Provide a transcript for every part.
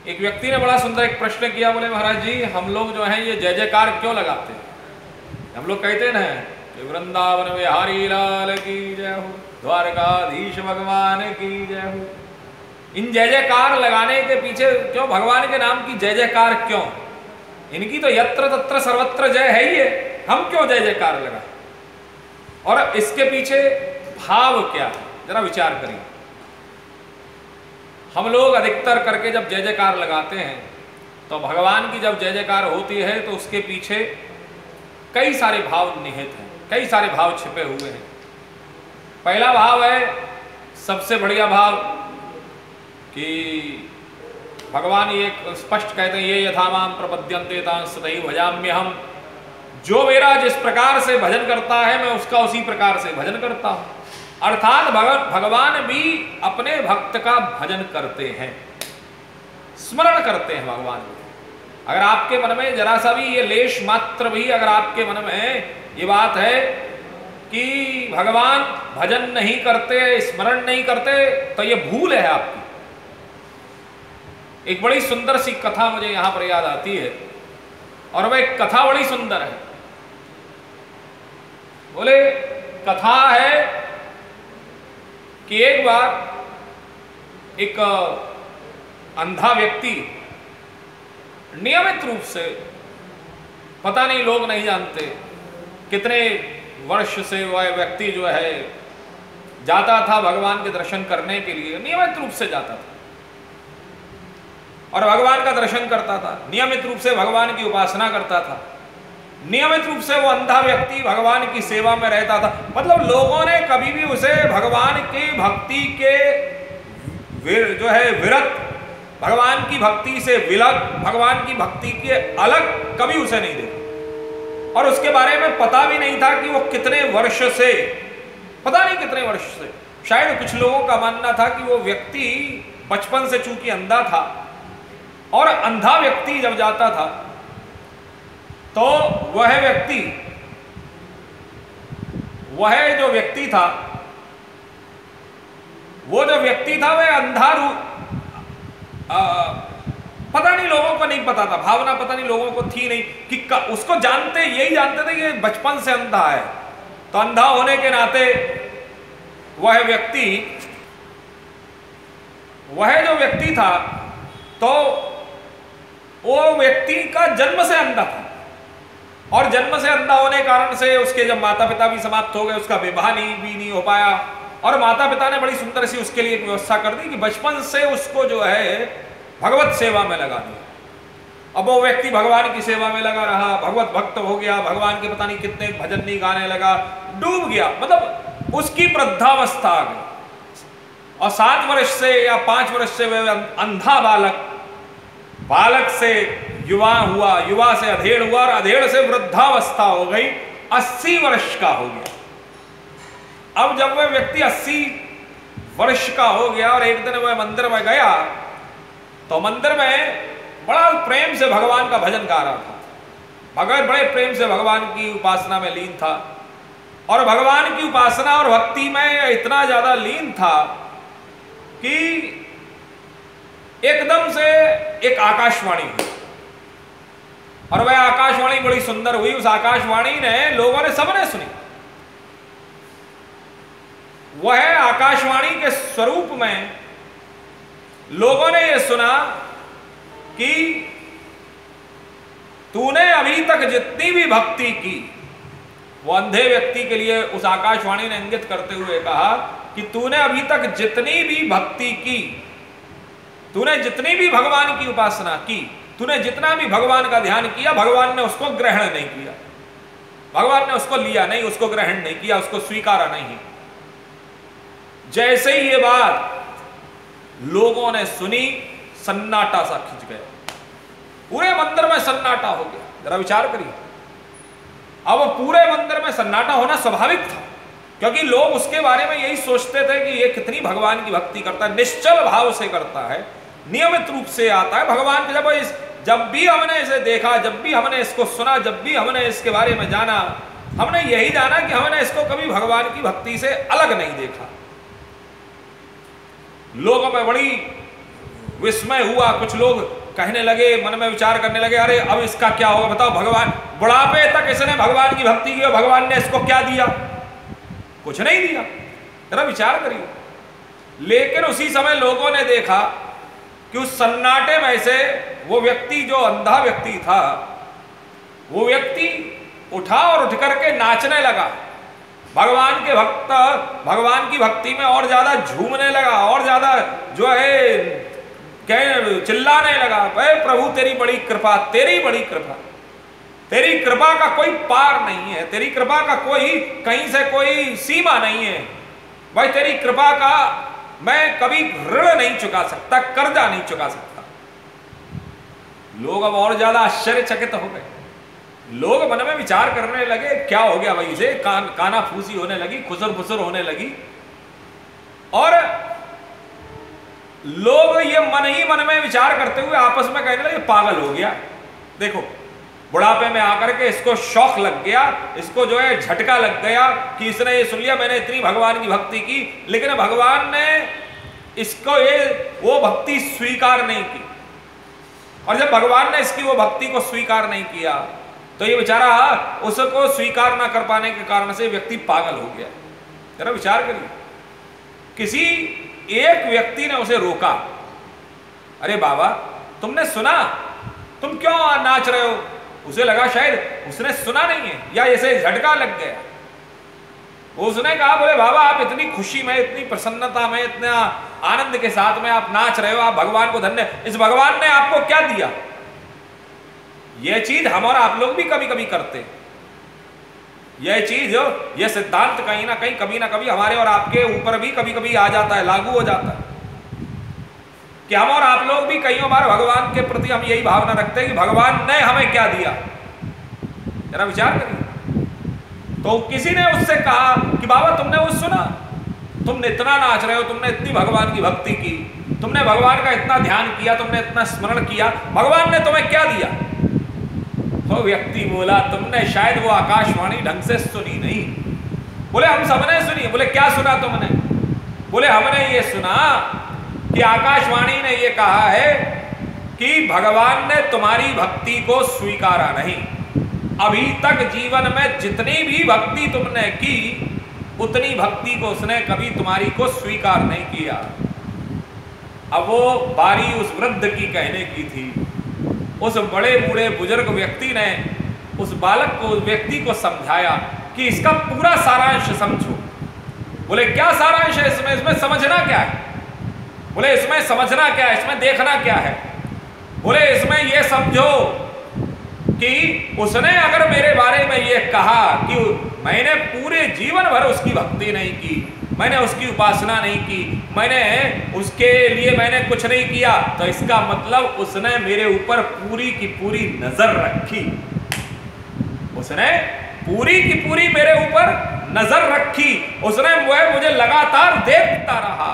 एक व्यक्ति ने बड़ा सुंदर एक प्रश्न किया, बोले महाराज जी हम लोग जो है ये जय जयकार क्यों लगाते हैं? हम लोग कहते ना कि वृंदावन बिहारी लाल की जय हो, द्वारकाधीश भगवान की जय हो। इन जय जयकार लगाने के पीछे क्यों, भगवान के नाम की जय जयकार क्यों? इनकी तो यत्र तत्र सर्वत्र जय है ही है, हम क्यों जय जयकार लगाएं? और इसके पीछे भाव क्या है, जरा विचार करिए। हम लोग अधिकतर करके जब जय जयकार लगाते हैं तो भगवान की जब जय जयकार होती है तो उसके पीछे कई सारे भाव निहित हैं, कई सारे भाव छिपे हुए हैं। पहला भाव है, सबसे बढ़िया भाव, कि भगवान ये स्पष्ट कहते हैं, ये यथा माम प्रपद्यन्ते तां सतैव भजाम्यहम्। जो मेरा जिस प्रकार से भजन करता है मैं उसका उसी प्रकार से भजन करता हूं। अर्थात भगवान भी अपने भक्त का भजन करते हैं, स्मरण करते हैं भगवान को। अगर आपके मन में जरा सा भी ये लेश मात्र भी अगर आपके मन में ये बात है कि भगवान भजन नहीं करते, स्मरण नहीं करते, तो ये भूल है आपकी। एक बड़ी सुंदर सी कथा मुझे यहां पर याद आती है, और वह एक कथा बड़ी सुंदर है। बोले कथा है कि एक बार एक अंधा व्यक्ति नियमित रूप से, पता नहीं लोग नहीं जानते कितने वर्ष से वह व्यक्ति जो है जाता था भगवान के दर्शन करने के लिए, नियमित रूप से जाता था और भगवान का दर्शन करता था, नियमित रूप से भगवान की उपासना करता था, नियमित रूप से वो अंधा व्यक्ति भगवान की सेवा में रहता था। मतलब लोगों ने कभी भी उसे भगवान की भक्ति के जो है विरत, भगवान की भक्ति से विलग, भगवान की भक्ति के अलग कभी उसे नहीं देखा। और उसके बारे में पता भी नहीं था कि वो कितने वर्ष से, पता नहीं कितने वर्ष से, शायद कुछ लोगों का मानना था कि वो व्यक्ति बचपन से चूंकि अंधा था, और अंधा व्यक्ति जब जाता था तो वह जो व्यक्ति था, वह अंधा रूप, पता नहीं लोगों को नहीं पता था, भावना पता नहीं लोगों को थी नहीं कि उसको जानते, यही जानते थे कि बचपन से अंधा है। तो अंधा होने के नाते वह जो व्यक्ति था, तो वो व्यक्ति का जन्म से अंधा था, और जन्म से अंधा होने कारण से उसके जब माता पिता भी समाप्त हो गए, उसका विवाह नहीं हो पाया, और माता पिता ने बड़ी सुंदर सी उसके लिए एक व्यवस्था कर दी कि बचपन से उसको जो है भगवत सेवा में लगा दिया। अब वो व्यक्ति भगवान की सेवा में लगा रहा, भगवत भक्त हो गया, भगवान के पता नहीं कितने भजन नहीं गाने लगा, डूब गया, मतलब उसकी वृद्धावस्था आ गई। और 7 वर्ष से या 5 वर्ष से वह अंधा बालक से युवा हुआ, युवा से अधेड़ हुआ, और अधेड़ से वृद्धावस्था हो गई, 80 वर्ष का हो गया। अब जब वह व्यक्ति 80 वर्ष का हो गया और एक दिन वह मंदिर में गया, तो मंदिर में बड़ा प्रेम से भगवान का भजन गा रहा था, भगवान बड़े प्रेम से भगवान की उपासना में लीन था, और भगवान की उपासना और भक्ति में इतना ज्यादा लीन था कि एकदम से एक आकाशवाणी हुई, और वह आकाशवाणी बड़ी सुंदर हुई। उस आकाशवाणी ने लोगों ने, सबने सुनी। वह आकाशवाणी के स्वरूप में लोगों ने यह सुना कि तूने अभी तक जितनी भी भक्ति की, वो अंधे व्यक्ति के लिए उस आकाशवाणी ने इंगित करते हुए कहा कि तूने अभी तक जितनी भी भक्ति की, तूने जितनी भी भगवान की उपासना की, तूने जितना भी भगवान का ध्यान किया, भगवान ने उसको ग्रहण नहीं किया, भगवान ने उसको लिया नहीं, उसको ग्रहण नहीं किया, उसको स्वीकारा नहीं। जैसे ही ये बात लोगों ने सुनी, सन्नाटा सा खिंच गया, पूरे मंदिर में सन्नाटा हो गया। जरा विचार करिए, अब पूरे मंदिर में सन्नाटा होना स्वाभाविक था, क्योंकि लोग उसके बारे में यही सोचते थे कि ये कितनी भगवान की भक्ति करता है, निश्चल भाव से करता है, नियमित रूप से आता है भगवान के। जब भी हमने इसे देखा, जब भी हमने इसको सुना, जब भी हमने इसके बारे में जाना, हमने यही जाना कि हमने इसको कभी भगवान की भक्ति से अलग नहीं देखा। लोगों में बड़ी विस्मय हुआ। कुछ लोग कहने लगे, मन में विचार करने लगे, अरे अब इसका क्या होगा, बताओ भगवान, बुढ़ापे तक इसने भगवान की भक्ति की और भगवान ने इसको क्या दिया? कुछ नहीं दिया। जरा विचार करिए। लेकिन उसी समय लोगों ने देखा कि उस सन्नाटे में से वो व्यक्ति, जो अंधा व्यक्ति था, वो व्यक्ति उठा और उठ करके नाचने लगा। भगवान के भक्त भगवान की भक्ति में और ज्यादा झूमने लगा, और ज्यादा जो है चिल्लाने लगा, अरे प्रभु तेरी बड़ी कृपा, तेरी बड़ी कृपा, तेरी कृपा का कोई पार नहीं है, तेरी कृपा का कोई कहीं से कोई सीमा नहीं है भाई, तेरी कृपा का मैं कभी ऋण नहीं चुका सकता, कर्जा नहीं चुका सकता। लोग अब और ज्यादा आश्चर्यचकित हो गए। लोग मन में विचार करने लगे, क्या हो गया भाई इसे? काना फूसी होने लगी, खुसर फुसर होने लगी, और लोग ये मन ही मन में विचार करते हुए आपस में कहने लगे, पागल हो गया। देखो, बुढ़ापे में आकर के इसको शौक लग गया, इसको जो है झटका लग गया कि इसने ये सुन लिया मैंने इतनी भगवान की भक्ति की, लेकिन भगवान ने इसको वो भक्ति स्वीकार नहीं की। और जब भगवान ने इसकी वो भक्ति को स्वीकार नहीं किया तो ये बेचारा उसको स्वीकार ना कर पाने के कारण से व्यक्ति पागल हो गया। जरा विचार करिए, किसी एक व्यक्ति ने उसे रोका, अरे बाबा तुमने सुना, तुम क्यों नाच रहे हो? उसे लगा शायद उसने सुना नहीं है या इसे झटका लग गया। उसने कहा, बोले बाबा आप इतनी खुशी में, इतनी प्रसन्नता में, इतना आनंद के साथ में आप नाच रहे हो, आप भगवान को धन्य, इस भगवान ने आपको क्या दिया? यह चीज हम और आप लोग भी कभी कभी करते हैं। यह चीज, यह सिद्धांत कहीं ना कहीं, कभी ना कभी हमारे और आपके ऊपर भी कभी कभी आ जाता है, लागू हो जाता है कि हम और आप लोग भी कई बार भगवान के प्रति हम यही भावना रखते हैं कि भगवान ने हमें क्या दिया। जरा विचार करिए। तो किसी ने उससे कहा कि बाबा तुमने वो सुना, तुमने इतना नाच रहे हो, तुमने इतनी भगवान की भक्ति की, तुमने भगवान का इतना ध्यान किया, तुमने इतना स्मरण किया, भगवान ने तुम्हें क्या दिया? तो व्यक्ति बोला, तुमने शायद वो आकाशवाणी ढंग से सुनी नहीं। बोले हम सबने सुनी। बोले क्या सुना तुमने? बोले हमने ये सुना कि आकाशवाणी ने ये कहा है कि भगवान ने तुम्हारी भक्ति को स्वीकारा नहीं। अभी तक जीवन में जितनी भी भक्ति तुमने की, उतनी भक्ति को उसने कभी तुम्हारी को स्वीकार नहीं किया। अब वो बारी उस वृद्ध की कहने की थी। उस बड़े बूढ़े बुजुर्ग व्यक्ति ने उस बालक को, व्यक्ति को समझाया कि इसका पूरा सारांश समझो। बोले क्या सारांश है इसमें? इसमें समझना क्या है? बोले इसमें समझना क्या है, इसमें देखना क्या है? बोले इसमें यह समझो कि उसने अगर मेरे बारे में यह कहा कि मैंने पूरे जीवन भर उसकी भक्ति नहीं की, मैंने उसकी उपासना नहीं की, मैंने उसके लिए मैंने कुछ नहीं किया, तो इसका मतलब उसने मेरे ऊपर पूरी की पूरी नजर रखी। उसने पूरी की पूरी मेरे ऊपर नजर रखी, उसने मुझे लगातार देखता रहा।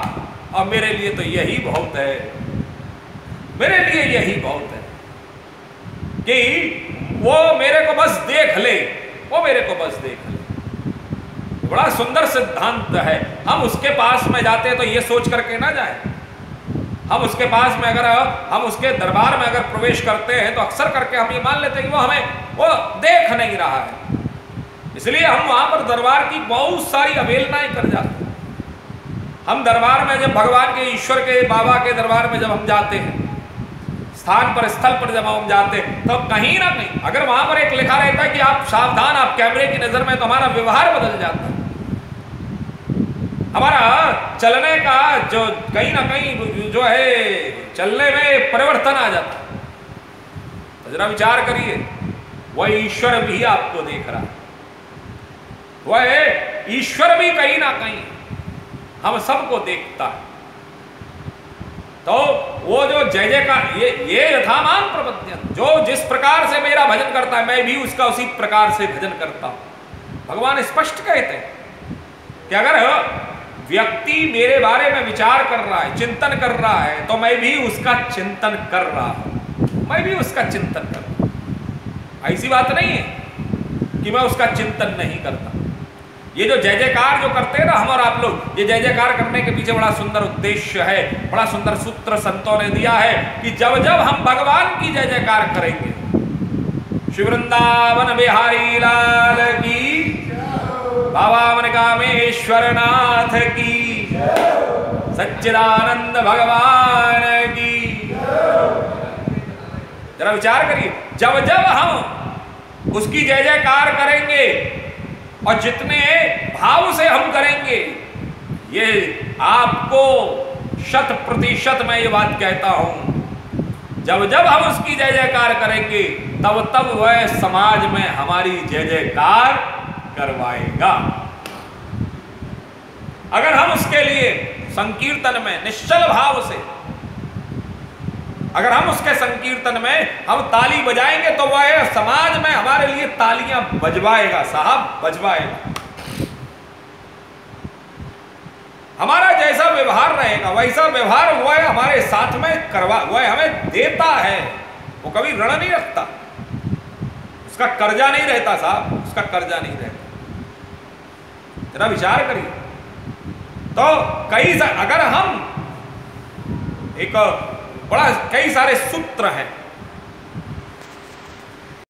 और मेरे लिए तो यही बहुत है, मेरे लिए यही बहुत है कि वो मेरे को बस देख ले, वो मेरे को बस देख ले। बड़ा सुंदर सिद्धांत है। हम उसके पास में जाते हैं तो ये सोच करके ना जाए। हम उसके पास में अगर हम उसके दरबार में अगर प्रवेश करते हैं तो अक्सर करके हम ये मान लेते हैं कि वो हमें वो देख नहीं रहा है, इसलिए हम वहां पर दरबार की बहुत सारी अवहेलनाएं कर जाते हैं। हम दरबार में जब भगवान के, ईश्वर के, बाबा के दरबार में जब हम जाते हैं, स्थान पर, स्थल पर जब हम जाते हैं, तो कहीं ना कहीं अगर वहां पर एक लिखा रहता है कि आप सावधान, आप कैमरे की नजर में, तो हमारा व्यवहार बदल जाता है। हमारा चलने का जो कहीं ना कहीं जो है चलने में परिवर्तन आ जाता है। तो जरा विचार करिए, वह ईश्वर भी आपको देख रहा है, वह ईश्वर भी कहीं ना कहीं हम सबको देखता है। तो वो जो जय जयकार, ये यथामान प्रपद्यन, जो जिस प्रकार से मेरा भजन करता है मैं भी उसका उसी प्रकार से भजन करता हूं। भगवान स्पष्ट कहते हैं कि अगर व्यक्ति मेरे बारे में विचार कर रहा है, चिंतन कर रहा है, तो मैं भी उसका चिंतन कर रहा हूं, मैं भी उसका चिंतन कर रहा हूं। ऐसी बात नहीं है कि मैं उसका चिंतन नहीं करता। ये जो जय जयकार जो करते हैं ना हम और आप लोग, ये जय जयकार करने के पीछे बड़ा सुंदर उद्देश्य है, बड़ा सुंदर सूत्र संतों ने दिया है कि जब जब हम भगवान की जय जयकार करेंगे, श्री वृंदावन बिहारी लाल की, बाबा मनकामेश्वर नाथ की, सच्चिदानंद भगवान की। जरा विचार करिए, जब जब हम उसकी जय जयकार करेंगे और जितने भाव से हम करेंगे, ये आपको 100% मैं ये बात कहता हूं, जब जब हम उसकी जय जयकार करेंगे तब तब वह समाज में हमारी जय जयकार करवाएगा। अगर हम उसके लिए संकीर्तन में निश्चल भाव से, अगर हम उसके संकीर्तन में हम ताली बजाएंगे तो वह समाज में हमारे लिए तालियां बजवाएगा, साहब बजवाएगा। हमारा जैसा व्यवहार रहेगा वैसा व्यवहार वह हमारे साथ में वह हमें देता है, वो कभी ऋण नहीं रखता, उसका कर्जा नहीं रहता साहब, उसका कर्जा नहीं रहता। जरा विचार करिए। तो अगर हम एक कई सारे सूत्र हैं